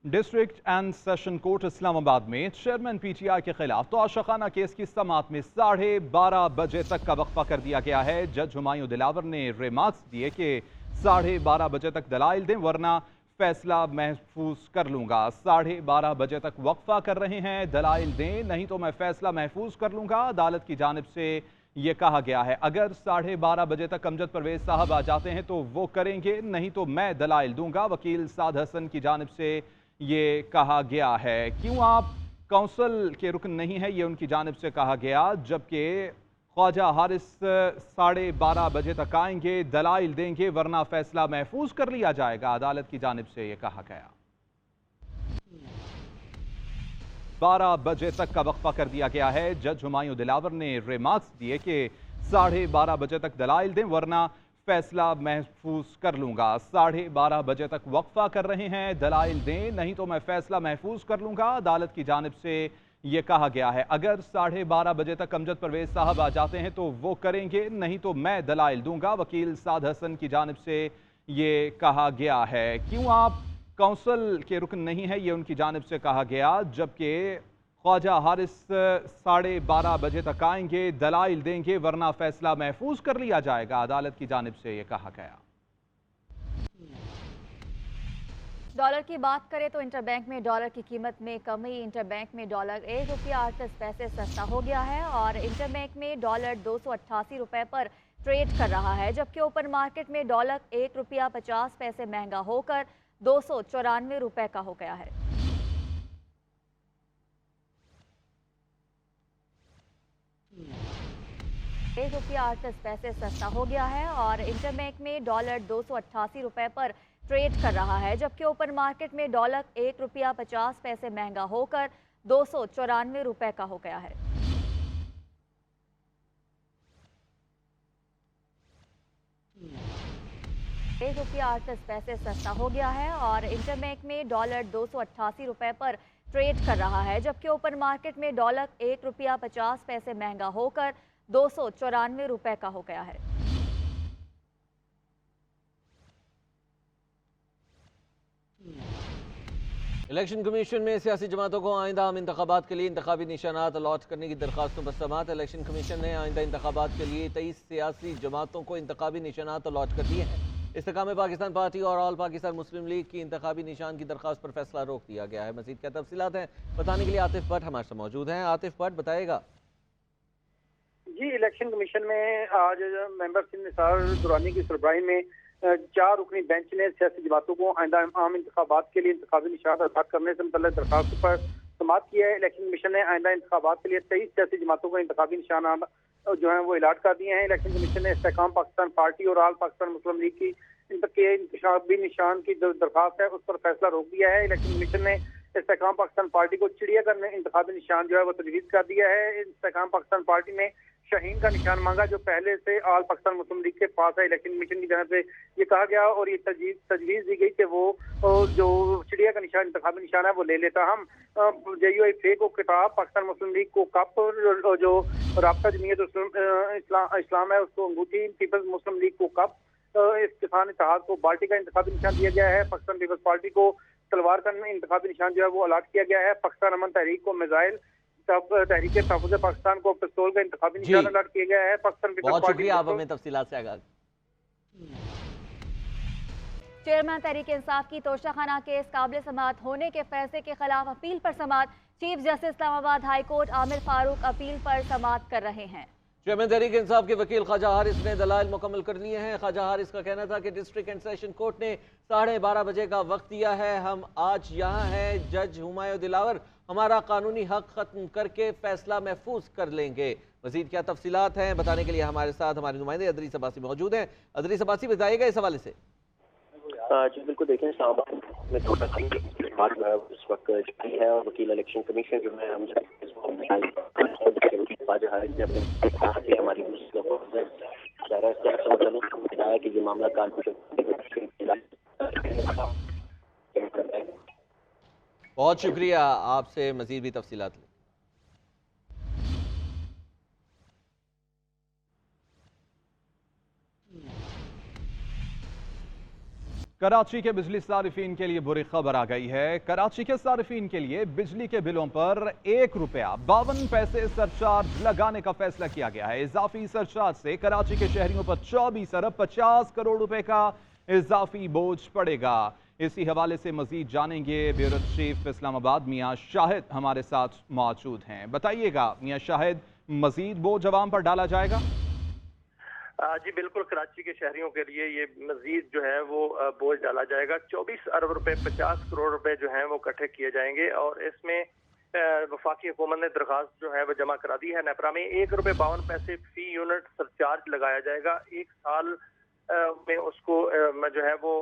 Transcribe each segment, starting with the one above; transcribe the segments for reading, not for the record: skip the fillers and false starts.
District and session court اسلام آباد میں chairman P T I کے خلاف تواشخانہ کیس کی سماعت میں 12:30 بجے تک کا وقفہ کر دیا گیا ہے۔ جج ہمایوں دلاور نے ریمارکس دیے کہ 12:30 بجے تک دلائل دیں ورنہ فیصلہ محفوظ کر لوں گا۔ 12:30 بجے تک وقفہ کر رہے ہیں، دلائل دیں نہیں تو میں فیصلہ محفوظ کر لوں گا۔ عدالت کی جانب سے یہ کہا گیا ہے اگر 12:30 بجے تک امجد پرویز صاحب آ جاتے ہیں تو وہ کریں گے، نہیں تو میں دلائل دوں گا۔ وکیل سعد حسن کی جانب سے یہ کہا گیا ہے کیوں آپ کونسل کے رکن نہیں ہیں، یہ ان کی جانب سے کہا گیا، جبکہ خواجہ حارث 12:30 بجے تک آئیں گے، دلائل دیں گے ورنہ فیصلہ محفوظ کر لیا جائے گا۔ عدالت کی جانب سے یہ کہا گیا 12 بجے تک کا وقفہ کر دیا گیا ہے۔ جج ہمایوں دلاور نے ریمارکس دیے کہ 12:30 بجے تک دلائل دیں ورنہ فیصلہ محفوظ کر لوں گا۔ 12:30 بجے تک وقفہ کر رہے ہیں، دلائل دیں نہیں تو میں فیصلہ محفوظ کر لوں گا۔ عدالت کی جانب سے یہ کہا گیا ہے اگر 12:30 بجے تک امجد پرویز صاحب آ جاتے ہیں تو وہ کریں گے، نہیں تو میں دلائل دوں گا۔ وکیل سعد حسن کی جانب سے یہ کہا گیا ہے کیوں آپ کونسل کے رکن نہیں ہیں، یہ ان کی جانب سے کہا گیا، جبکہ خواجہ حارث 12:30 بجے تک آئیں گے، دلائل دیں گے ورنہ فیصلہ محفوظ کر لیا جائے گا۔ عدالت کی جانب سے یہ کہا گیا ڈالر کی بات کریں تو انٹر بینک میں ڈالر کی قیمت میں کمی۔ انٹر بینک میں ڈالر 1 روپیہ 38 پیسے سستا ہو گیا ہے اور انٹر بینک میں ڈالر 288 روپے پر ٹریڈ کر رہا ہے، جبکہ اوپن مارکیٹ میں ڈالر 1 روپیہ 50 پیسے مہنگا ہو کر 294 روپے کا ہو گیا ہے۔ 1 روپیہ 38 پیسے سستا ہو گیا ہے اور انٹر بینک میں ڈالر 288 روپے پر ٹریڈ کر رہا ہے، جبکہ اوپن مارکیٹ میں ڈالر 1 روپیہ 50 پیسے مہنگا ہو کر 294 روپے کا ہو گیا ہے۔ 1 روپیہ 38 پیسے سستا ہو گیا ہے اور انٹر بینک میں ڈالر 288 روپے پر ٹریڈ کر رہا ہے، جبکہ اوپن مارکیٹ میں ڈالر 1 روپیہ 50 پیسے مہنگا ہو کر 294 روپے کا ہو گیا ہے۔ الیکشن کمیشن میں سیاسی جماعتوں کو آئندہ عام انتخابات کے لیے انتخابی نشانات الاٹ کرنے کی درخواستوں پر سماعت۔ الیکشن کمیشن نے آئندہ انتخابات کے لیے 23 سیاسی جماعتوں کو انتخابی نشانات الاٹ کر دیے ہیں۔ استحکام پاکستان پارٹی اور آل پاکستان مسلم لیگ کی انتخابی نشان کی درخواست پر فیصلہ روک دیا گیا ہے۔ مزید کیا تفصیلات ہیں بتانے کے لیے عاطف بٹ ہمارے ساتھ موجود ہیں۔ عاطف بٹ بتائے گا۔ جی، الیکشن کمیشن میں آج ممبر سندھ نثار درانی کی سربراہی میں 4 رکنی بینچ نے سیاسی جماعتوں کو آئندہ عام انتخابات کے لیے انتخابی نشانات الاٹ کرنے سے متعلق درخواست پر سماعت کی ہے۔ الیکشن کمیشن نے آئندہ انتخابات کے لیے 23 سیاسی جماعتوں کو انتخابی نشانات جو ہیں وہ الاٹ کر دیے ہیں۔ الیکشن کمیشن نے استحکام پاکستان پارٹی اور آل پاکستان مسلم لیگ کی انتخابی نشان کی درخواست ہے اس پر فیصلہ روک دیا ہے۔ الیکشن کمیشن نے استحکام پاکستان پارٹی کو چڑیا گھر میں انتخابی نشان جو ہے وہ تجویز کر دیا ہے۔ استحکام پاکستان پارٹی نے شاہین کا نشان مانگا جو پہلے سے آل پاکستان مسلم لیگ کے پاس ہے۔ الیکشن کمیشن کی جانب سے یہ کہا گیا اور یہ تجویز دی گئی کہ وہ جو چڑیا کا نشان انتخابی نشان ہے وہ لے لیتا۔ ہم JUI کو کتاب، پاکستان مسلم لیگ کو کپ، جو رابطہ جمعیت اسلام ہے اس کو انگوٹھی، پیپلز مسلم لیگ کو کپ، اس کسان اتحاد کو بالٹی کا انتخابی نشان دیا گیا ہے۔ پاکستان پیپلز پارٹی کو تلوار کا انتخابی نشان جو ہے وہ الاٹ کیا گیا ہے۔ پاکستان امن تحریک کو میزائل، تحریک تحفظ پاکستان کو پستول کا انتخابی نشان الاٹ کیا گیا ہے۔ پاکستان پیپلز بہت پارٹی شکریہ، آپ ہمیں تفصیلات سے آگاہ۔ چیئرمین تحریک انصاف کی توشخانہ کیس قابل سماعت ہونے کے فیصلے کے خلاف اپیل پر سماعت۔ چیف جسٹس اسلام آباد ہائی کورٹ عامر فاروق اپیل پر سماعت کر رہے ہیں۔ چیئرمین تحریک انصاف کے وکیل خواجہ حارث نے دلائل مکمل کر لیے ہیں۔ خواجہ حارث کا کہنا تھا کہ ڈسٹرکٹ اینڈ سیشن کورٹ نے 12:30 بجے کا وقت دیا ہے، ہم آج یہاں ہیں، جج ہمایوں دلاور ہمارا قانونی حق ختم کر کے فیصلہ محفوظ کر لیں گے۔ مزید کیا تفصیلات ہیں بتانے کے لیے ہمارے ساتھ ہمارے نمائندے ادریس عباسی موجود ہیں۔ ادریس عباسی بتائیے گا اس حوالے سے۔ جی بالکل، دیکھیں اسلام آباد میں اس وقت جاری ہے اور وکیل الیکشن کمیشن جو ہے ہماری بتایا کہ یہ معاملہ بہت شکریہ، آپ سے مزید بھی تفصیلات لیں۔ कराची के बिजली सारिफीन के लिए बुरी खबर आ गई है। कराची के सारिफीन के लिए बिजली के बिलों पर ₹1.52 सरचार्ज लगाने का फैसला किया गया है। इजाफी सरचार्ज से कराची के शहरियों पर 24 अरब 50 करोड़ रुपए का इजाफी बोझ पड़ेगा। इसी हवाले से मजीद जानेंगे। ब्यूरो चीफ इस्लामाबाद मियां शाहिद हमारे साथ मौजूद हैं। बताइएगा मियां शाहिद, मजीद बोझ अवाम पर डाला जाएगा? जी बिल्कुल, कराची के शहरियों के लिए ये मजीद जो है वो बोझ डाला जाएगा। 24 अरब रुपए 50 करोड़ रुपए जो हैं वो इकट्ठे किए जाएंगे और इसमें वफाकी हुकूमत ने दरखास्त जो है वो जमा करा दी है। नेपरा में ₹1.52 फी यूनिट सरचार्ज लगाया जाएगा। 1 साल में उसको जो है वो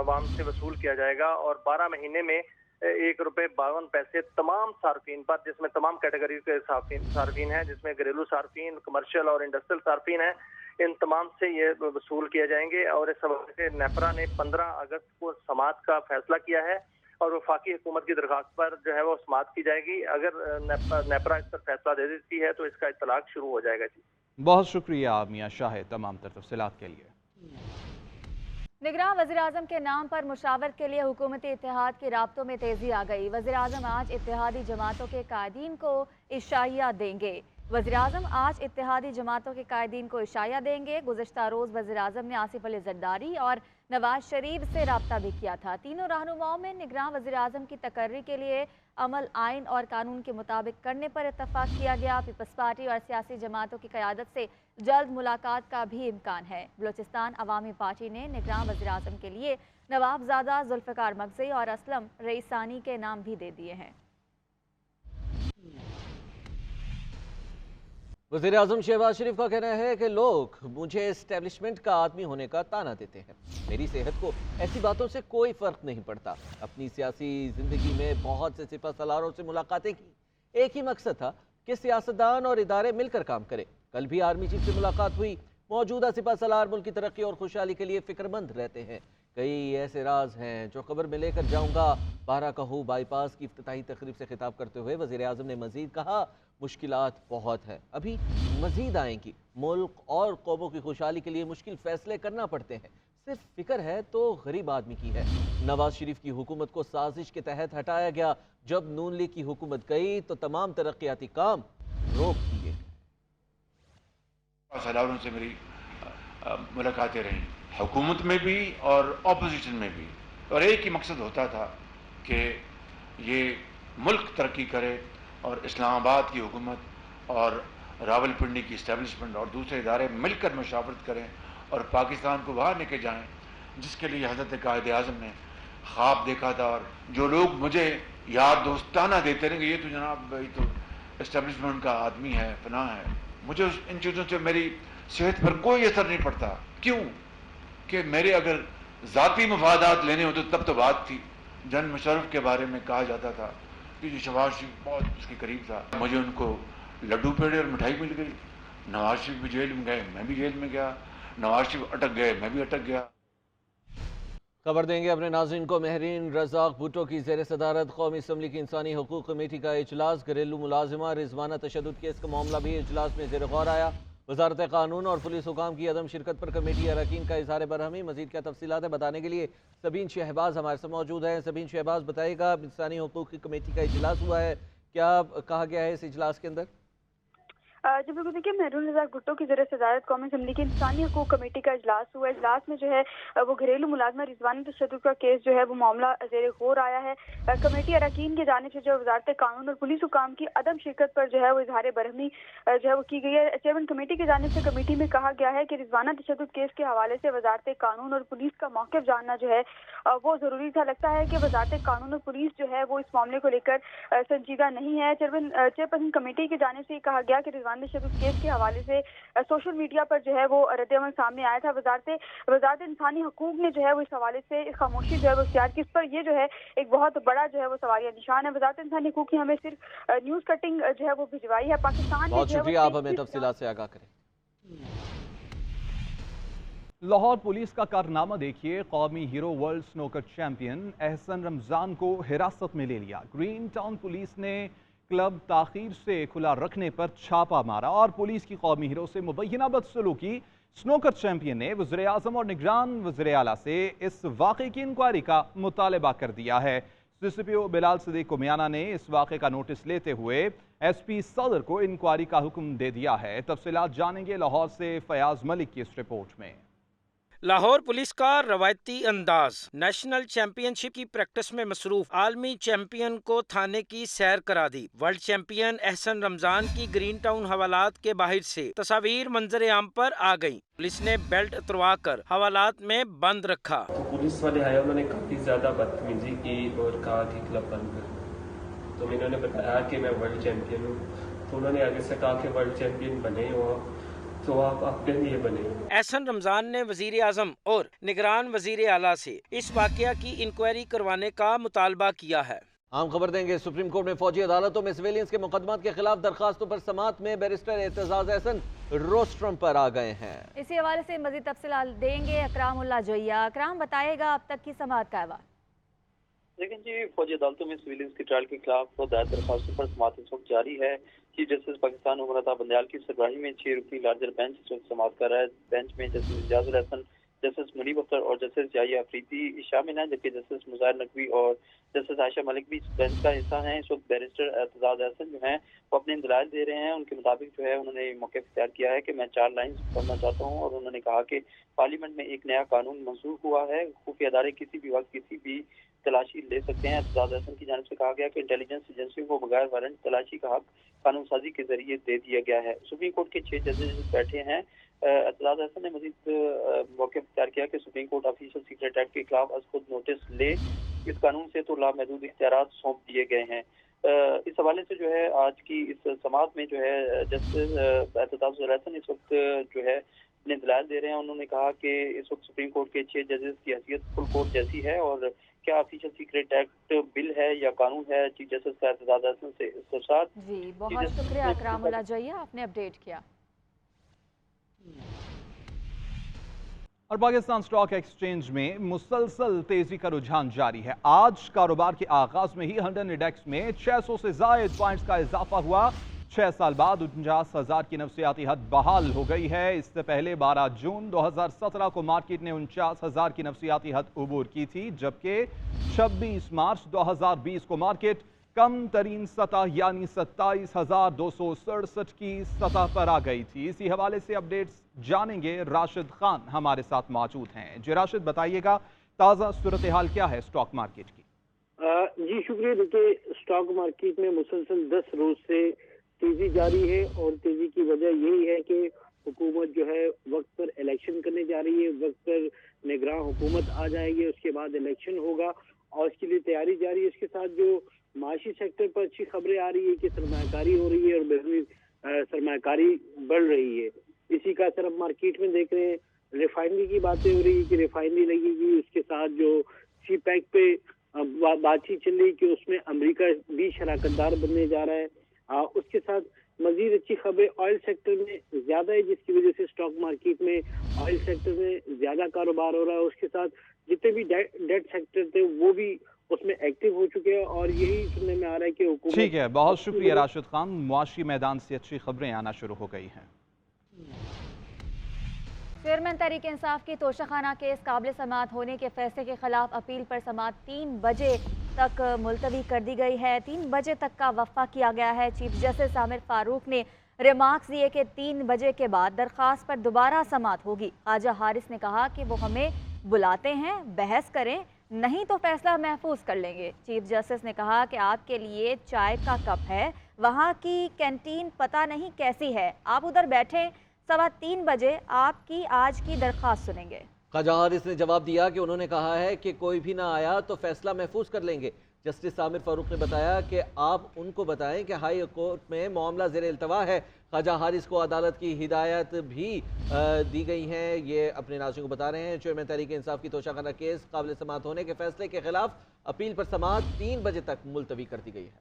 आवाम से वसूल किया जाएगा और 12 महीने में ₹1.52 तमाम सार्फिन पर, जिसमें तमाम कैटेगरी के सार्फिन हैं, जिसमें घरेलू सार्फिन, कमर्शियल और इंडस्ट्रियल सार्फिन हैं, इन तमाम से ये वसूल किए जाएंगे। और इस हवाले से नेपरा ने 15 अगस्त को समाअत का फैसला किया है और वफाकी हुकूमत की दरखास्त पर जो है वो समाअत की जाएगी। अगर नेपरा इस पर फैसला दे देती है तो इसका इतलाक शुरू हो जाएगा। जी बहुत शुक्रिया मियां शाहिद तमाम तफसीलात के लिए। निगरान वज़ीर-ए-आज़म के नाम पर मुशावरत के लिए हुकूमती इत्तेहाद के राब्तों में तेजी आ गई। वज़ीर-ए-आज़म आज इत्तेहादी जमातों के कायदीन को इशाइया देंगे। वज़ीर-ए-आज़म आज इत्तेहादी जमातों के कायदीन को इशाइया देंगे। गुज़िश्ता रोज़ वज़ीर-ए-आज़म ने आसिफ अली ज़रदारी और नवाज शरीफ से राब्ता भी किया था। तीनों रहनुमाओं में निगरान वज़ीर-ए-आज़म की तकर्री के लिए अमल आइन और कानून के मुताबिक करने पर इत्तफाक किया गया। पीपल्स पार्टी और सियासी जमातों की क़यादत से जल्द मुलाकात का भी इम्कान है। बलोचिस्तान अवामी पार्टी ने निगरान वज़ीर-ए-आज़म के लिए नवाबजादा जुल्फ़िकार मगज़ी और असलम रईसानी के नाम भी दे दिए हैं। वज़ीर आज़म शहबाज शरीफ का कहना है कि लोग मुझे एस्टेब्लिशमेंट का आदमी होने का ताना देते हैं। मेरी सेहत को ऐसी बातों से कोई फ़र्क नहीं पड़ता। अपनी सियासी ज़िंदगी में बहुत से सिपह सलारों से मुलाकातें की। एक ही मकसद था कि सियासतदान और इदारे मिलकर काम करें। कल भी आर्मी चीफ से मुलाकात हुई। मौजूदा सिपह सलार मुल्क की तरक्की और खुशहाली के लिए फ़िक्रमंद रहते हैं। कई ऐसे राज हैं जो खबर में लेकर जाऊंगा। 12 कहू बाईपास की इफ्तिताही तकरीब से खिताब करते हुए वज़ीर आज़म ने मज़ीद कहा, मुश्किलात बहुत है, अभी मज़ीद आएंगी। मुल्क और कौमों की खुशहाली के लिए मुश्किल फ़ैसले करना पड़ते हैं। सिर्फ फिक्र है तो गरीब आदमी की है। नवाज शरीफ की हुकूमत को साजिश के तहत हटाया गया। जब नून लीग की हुकूमत गई तो तमाम तरक्याती काम रोक दिए। सलारों से मेरी मुलाकातें रहीं, हुकूमत में भी और अपोजिशन में भी, और एक ही मकसद होता था कि ये मुल्क तरक्की करे और इस्लामाबाद की हुकूमत और रावलपिंडी की इस्टेब्लिशमेंट और दूसरे इदारे मिलकर मशावरत करें और पाकिस्तान को बाहर लेके जाएं, जिसके लिए हज़रत कायद आज़म ने ख्वाब देखा था। और जो लोग मुझे यार दोस्ताना देते रहेंगे, ये तो जनाब ये तो इस्टेब्लिशमेंट का आदमी है, फना है, मुझे इन चीज़ों से मेरी सेहत पर कोई असर नहीं पड़ता। क्यों कि मेरे अगर ज़ाती मफादात लेने होते तब तो बात थी। जन मुशर्रफ के बारे में कहा जाता था कि जो शहबाज शरीफ बहुत उसके करीब था, मुझे उनको लड्डू पेड़े और मिठाई मिल गई। नवाज शरीफ भी जेल में गए, मैं भी जेल में गया। नवाज शरीफ अटक गए, मैं भी अटक गया। खबर देंगे अपने नाज़रीन को। महरीन रज़ाक भुट्टो की ज़ेर सदारत कौमी असम्बली की इंसानी हकूक़ कमेटी का इजलास। घरेलू मुलाजिमा रिजवाना तशद्दुद केस का मामला भी इजलास में ज़ेर गौर आया। वज़ारत कानून और पुलिस हुकाम की अदम शिरकत पर कमेटी अरकान का इज़हार बरहमी। मज़ीद क्या तफसीलात है बताने के लिए सबीन शहबाज हमारे साथ मौजूद हैं। सबीन शहबाज, बताइएगा, इंसानी हकूक़ की कमेटी का इजलास हुआ है, क्या कहा गया है इस इजलास के अंदर? जी बिल्कुल, देखिए, महरून रज़ाक भुट्टो की ज़रिए सदारत कौमी असम्बली की इंसानी हकूक़ कमेटी का इजलास हुआ। इजलास में जो है वो घरेलू मुलाजमा रिजवाना तशद्दुद का केस जो है वो मामला ज़ेर गौर आया है। कमेटी अरकान की जानिब से जो वज़ारत कानून और पुलिस हुकाम की अदम शिरकत पर जो है वो इजहार बरहमी जो है वो की गई है। चेयरमैन कमेटी की जानिब से कमेटी में कहा गया है कि रिजवाना तशद्दुद केस के हवाले से वज़ारत कानून और पुलिस का मौक़िफ़ जानना जो है वो ज़रूरी था। लगता है कि वज़ारत कानून और पुलिस जो है वो इस मामले को लेकर संजीदा नहीं है। चेयरपर्सन कमेटी की जानिब से कहा गया कि रिजवाना तशद्दुद केस के हवाले से सोशल मीडिया पर जो है वो रद्द-ए-अमल सामने आया था। वज़ारत इंसानी हकूक़ ने जो है वो इस हवाले से खामोशी जो है वो इख्तियार की। इस पर ये जो है एक बहुत बड़ा जो है वो सवालिया निशान है। वज़ारत इंसानी हकूक़ ने हमें सिर्फ न्यूज़ कटिंग जो है वो भिजवाई है। पाकिस्तान बहुत शुक्रिया, आप हमें तफसीलात से आगाह करें। लाहौर पुलिस का कारनामा देखिए। कौमी hero world snooker champion Ahsan Ramzan को हिरासत में ले लिया। ग्रीन टाउन पुलिस ने क्लब ताखीर से खुला रखने पर छापा मारा और पुलिस की कौमी हीरो से मुबैना बदसलूकी स्नोकर चैंपियन ने वज़ीर आज़म और निगरान वज़ीर आला से इस वाक़े की इंक्वायरी का मुतालबा कर दिया है। CCPO बिलाल सिद्दीक कुमियाना ने इस वाक़े का नोटिस लेते हुए SP सदर को इंक्वायरी का हुक्म दे दिया है। तफसीलात जानेंगे लाहौर से फयाज मलिक की इस रिपोर्ट में। लाहौर पुलिस का रवायती अंदाज, नेशनल चैंपियनशिप की प्रैक्टिस में मसरूफ आलमी चैंपियन को थाने की सैर करा दी। वर्ल्ड चैंपियन एहसन रमजान की ग्रीन टाउन हवालात के बाहर से तस्वीर मंजर आम पर आ गई। पुलिस ने बेल्ट उतरवा कर हवालात में बंद रखा। तो पुलिस वाले आए, उन्होंने काफी ज्यादा बदतमीजी की और कहा कि क्लब बंद कर। तो इन्होंने बताया कि मैं वर्ल्ड चैंपियन हूँ। तो उन्होंने आगे से कहा कि वर्ल्ड चैंपियन बने हो तो आप अपने लिए बने। एहसन रमजान ने वजीर आजम और निगरान वजीर आला से इस वाकया की इंक्वायरी करवाने का मुतालबा किया है। आम खबर देंगे। सुप्रीम कोर्ट में फौजी अदालतों में सिविलियंस के मुकदमात के खिलाफ दरखास्तों पर समाअत में बैरिस्टर एतजाज अहसन रोस्ट्रम पर आ गए हैं। इसी हवाले से मजीद तफसीलात देंगे अकरामुल्लाह जैया। अकराम, बताएगा अब तक की समाअत का अहवाल। लेकिन जी, फौजी अदालतों में सिविलियंस की ट्रायल के खिलाफ दायर दरखास्तों पर समाअत इस वक्त जारी है। चीफ जस्टिस पाकिस्तान उमर अता बंदयाल की सरबराही में 6 रुकनी लार्जर बेंच इस वक्त समाअत कर रहा है। बेंच में जस्टिस इजाजुल हसन, जस्टिस मुनीब अख्तर और जस्टिस याहिया अफरीदी शामिल हैं, जबकि जस्टिस मुजाहिर नकवी और जस्टिस आयशा मलिक भी इस बेंच का हिस्सा हैं। इस वक्त बैरिस्टर एतजाज अहसन जो हैं वो अपने दलाइल दे रहे हैं। उनके मुताबिक जो है उन्होंने मौके इख्तियार किया है कि मैं 4 लाइन पढ़ना चाहता हूँ। और उन्होंने कहा कि पार्लियामेंट में एक नया कानून मंजूर हुआ है, खुफिया अदारे किसी भी वक्त किसी भी तलाशी ले सकते हैं। एतजाज अहसन की जानिब से कहा गया कि इंटेलिजेंस एजेंसियों को बगैर वारंट तलाशी का हक कानून साजी के जरिए दे दिया गया है। सुप्रीम कोर्ट के 6 जजेस बैठे हैं। एतजाज अहसन ने मजीद मौके इख्तियार किया कि supreme court official secret act के खिलाफ आज खुद नोटिस ले। इस कानून से तो लामहदूद इख्तियारात सौंप दिए गए हैं। इस हवाले से जो है आज की इस समाअत में जो है जस्टिस एतजाज अहसन इस वक्त जो है अपने दलाइल दे रहे हैं। उन्होंने कहा कि इस वक्त सुप्रीम कोर्ट के 6 जजेस की हैसियत फुल कोर्ट जैसी है और क्या ऑफिशियल सीक्रेट एक्ट बिल है या कानून है। चीफ जस्टिस का एतजाज अहसन से इस्तफसार। जी, बहुत शुक्रिया अकरामुल्लाह जैया, आपने अपडेट किया। और पाकिस्तान स्टॉक एक्सचेंज में मुसलसल तेजी का रुझान जारी है। आज कारोबार के आगाज में ही लंदन इंडेक्स में 600 से जायद पॉइंट्स का इजाफा हुआ। 6 साल बाद 49,000 की नफसियाती हद बहाल हो गई है। इससे पहले 12 जून 2017 को मार्केट ने 49,000 की नफसियाती हद उबूर की थी, जबकि 26 मार्च 2020 को मार्केट कम तरीन सतह यानी 27,267 की सतह पर आ गई थी। इसी हवाले से अपडेट्स जानेंगे। राशिद खान हमारे साथ मौजूद हैं। जी राशिद, बताइएगा ताज़ा सूरत हाल क्या है स्टॉक मार्केट की? जी शुक्रिया। देखिए, स्टॉक मार्केट में मुसलसल 10 रोज से तेजी जारी है और तेजी की वजह यही है कि हुकूमत जो है वक्त पर इलेक्शन करने जा रही है। वक्त पर निगरान हुकूमत आ जाएगी, उसके बाद इलेक्शन होगा और इसके लिए तैयारी जारी है। इसके साथ जो माशी सेक्टर पर अच्छी खबरें आ रही है कि सरमायाकारी हो रही है और बैरूनी सरमायाकारी बढ़ रही है। इसी का असर अब मार्केट में देख रहे हैं। रिफाइनरी की बातें हो रही है कि रिफाइनरी लगेगी। उसके साथ जो सी पैक पे बातचीत चल रही है कि उसमें अमेरिका भी शराकतदार बनने जा रहा है। उसके साथ मजीद अच्छी खबरें ऑयल सेक्टर में ज्यादा है, जिसकी वजह से स्टॉक मार्केट में ऑयल सेक्टर में ज्यादा कारोबार हो रहा है। उसके साथ जितने भी डेट सेक्टर थे वो भी उसमें एक्टिव हो चुके हैं और यही सुनने में आ रहा है कि हुकूमत। ठीक है, बहुत शुक्रिया राशिद खान। मुआशी मैदान से अच्छी खबरें आना शुरू हो गई हैं। चेयरमैन तहरीक इंसाफ की तोशाखाना केस काबिल समाअत होने के फैसले के खिलाफ अपील पर समाअत 3 बजे तक मुलतवी कर दी गई है। 3 बजे तक का वक्फा किया गया है। चीफ जस्टिस आमिर फारूक ने रिमार्क्स दिए कि 3 बजे के बाद दरख्वास्त पर दोबारा समाअत होगी। ख्वाजा हारिस ने कहा कि वो हमें बुलाते हैं, बहस करें, नहीं तो फैसला महफूज कर लेंगे। चीफ जस्टिस ने कहा कि आपके लिए चाय का कप है, वहाँ की कैंटीन पता नहीं कैसी है, आप उधर बैठे, 3:15 बजे आपकी आज की दरख्वास्त सुनेंगे। ख्वाजा हारिस ने जवाब दिया कि उन्होंने कहा है कि कोई भी ना आया तो फैसला महफूज कर लेंगे। जस्टिस आमिर फारूक ने बताया कि आप उनको बताएं कि हाई कोर्ट में मामला ज़ेर इल्तवा है। ख्वाजा हारिस को अदालत की हिदायत भी दी गई हैं, ये अपने नाज़रीन को बता रहे हैं। चेयरमैन तहरीक इंसाफ की तोशाखाना केस काबिल समाअत होने के फैसले के खिलाफ अपील पर समाअत 3 बजे तक मुलतवी कर दी गई है।